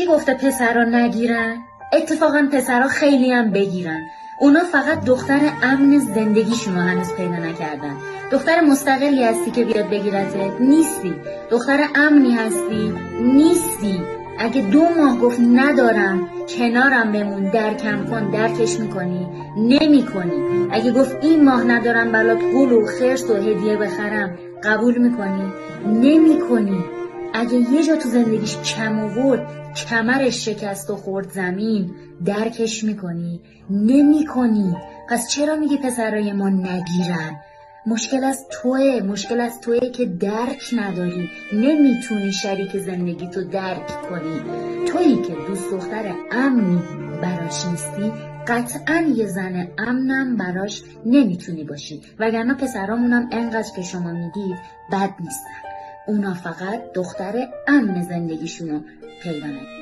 کی گفته پسرا نگیرن؟ اتفاقا پسرا خیلی هم بگیرن. اونا فقط دختر امن زندگیشون رو هنوز پیدا نکردن. دختر مستقلی هستی که بیاد بگیرتت؟ نیستی. دختر امنی هستی؟ نیستی. اگه 2 ماه گفت ندارم کنارم بمون درکم کن، درکش میکنی؟ نمی کنی. اگه گفت این ماه ندارم برات گل و خرس و هدیه بخرم، قبول میکنی؟ نمی کنی. اگه یه جا تو زندگیش کم آورد، کمرش شکست و خورد زمین، درکش میکنی؟ نمی کنی. پس چرا میگی پسرای ما نگیرن؟ مشکل از توه که درک نداری، نمیتونی شریک زندگی تو درک کنی. تویی که دوست دختر امنی براش نیستی، قطعا یه زن امنم براش نمیتونی باشی. وگرنه پسرامونم انقدر که شما میگید بد نیستن. اونا فقط دختر امن زندگیشونو پیدا نکردن.